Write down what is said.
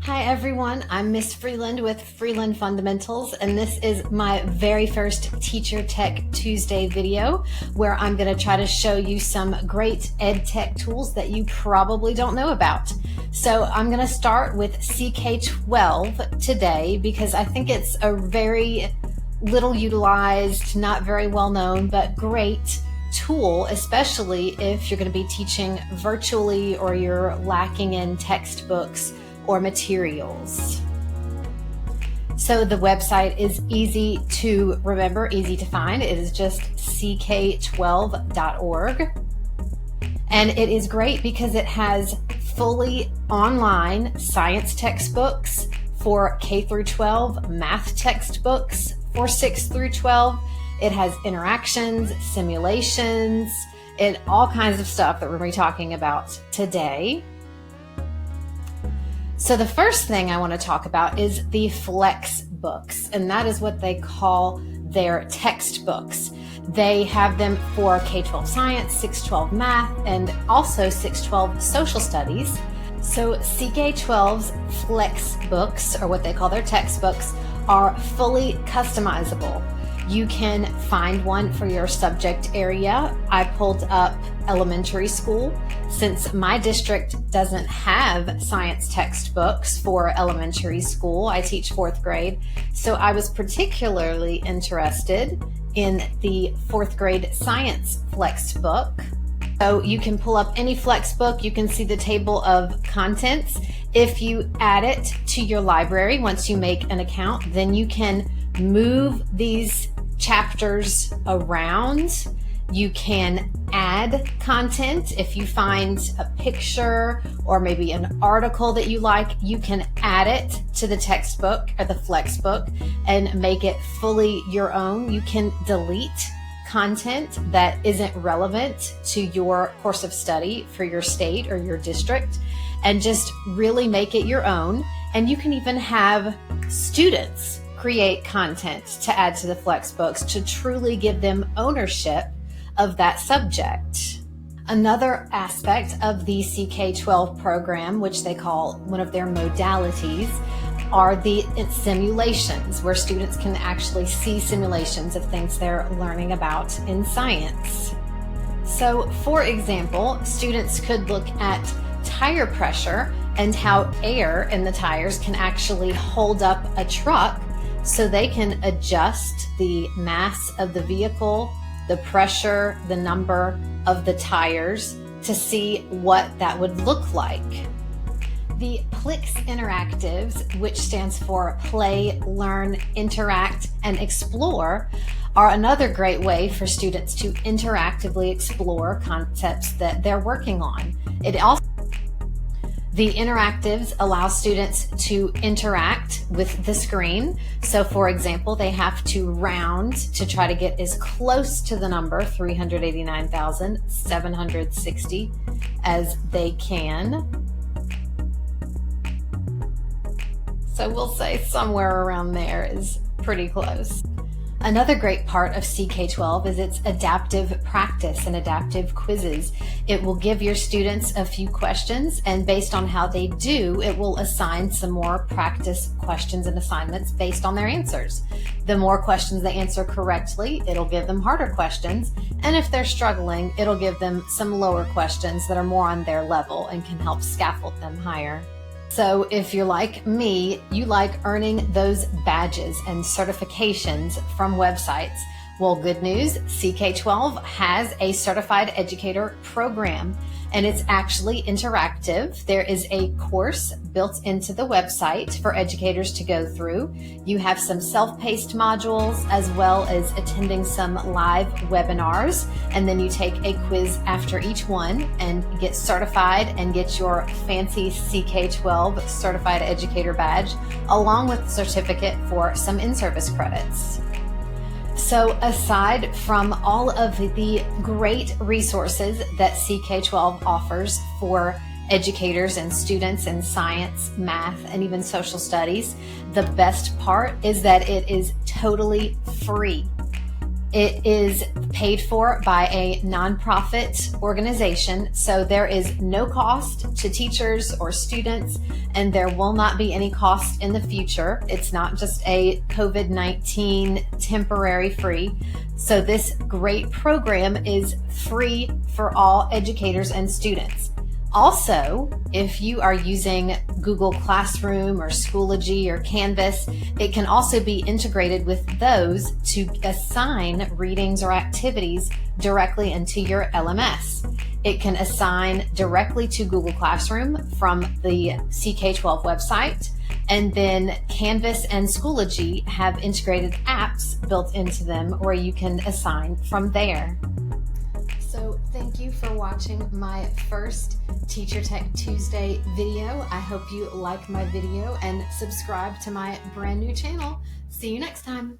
Hi everyone, I'm Miss Freeland with Freeland Fundamentals, and this is my very first Teacher Tech Tuesday video where I'm going to try to show you some great ed tech tools that you probably don't know about. So I'm going to start with CK-12 today because I think it's a very little utilized, not very well known, but great tool, especially if you're going to be teaching virtually or you're lacking in textbooks or materials. So the website is easy to remember, easy to find. It is just CK12.org. And it is great because it has fully online science textbooks for K through 12, math textbooks for 6 through 12. It has interactions, simulations, and all kinds of stuff that we're going to be talking about today. So the first thing I want to talk about is the Flex books, and that is what they call their textbooks. They have them for K-12 science, 6-12 math, and also 6-12 social studies. So CK-12's Flex books, or what they call their textbooks, are fully customizable. You can find one for your subject area. I pulled up elementary school. Since my district doesn't have science textbooks for elementary school, I teach 4th grade, so I was particularly interested in the 4th grade science Flex book. So you can pull up any Flex book, you can see the table of contents. If you add it to your library, once you make an account, then you can move these chapters around. You can add content. If you find a picture or maybe an article that you like, you can add it to the textbook or the Flex book and make it fully your own. You can delete content that isn't relevant to your course of study for your state or your district and just really make it your own. And you can even have students create content to add to the Flex books to truly give them ownership of that subject. Another aspect of the CK-12 program, which they call one of their modalities, are the simulations, where students can actually see simulations of things they're learning about in science. So, for example, students could look at tire pressure and how air in the tires can actually hold up a truck, so they can adjust the mass of the vehicle, the pressure, the number of the tires to see what that would look like. The PLIX Interactives, which stands for Play, Learn, Interact, and Explore, are another great way for students to interactively explore concepts that they're working on. The interactives allow students to interact with the screen. So for example, they have to round to try to get as close to the number 389,760 as they can. So we'll say somewhere around there is pretty close. Another great part of CK-12 is its adaptive practice and adaptive quizzes. It will give your students a few questions, and based on how they do, it will assign some more practice questions and assignments based on their answers. The more questions they answer correctly, it'll give them harder questions, and if they're struggling, it'll give them some lower questions that are more on their level and can help scaffold them higher. So if you're like me, you like earning those badges and certifications from websites. Well, good news, CK-12 has a certified educator program, and it's actually interactive. There is a course built into the website for educators to go through. You have some self-paced modules as well as attending some live webinars, and then you take a quiz after each one and get certified and get your fancy CK-12 certified educator badge along with the certificate for some in-service credits. So aside from all of the great resources that CK-12 offers for educators and students in science, math, and even social studies, the best part is that it is totally free. It is paid for by a nonprofit organization, so there is no cost to teachers or students, and there will not be any cost in the future. It's not just a COVID-19 temporary free. So this great program is free for all educators and students. Also, if you are using Google Classroom or Schoology or Canvas, it can also be integrated with those to assign readings or activities directly into your LMS. It can assign directly to Google Classroom from the CK-12 website, and then Canvas and Schoology have integrated apps built into them where you can assign from there. So thank you for watching my first Teacher Tech Tuesday video. I hope you like my video and subscribe to my brand new channel. See you next time.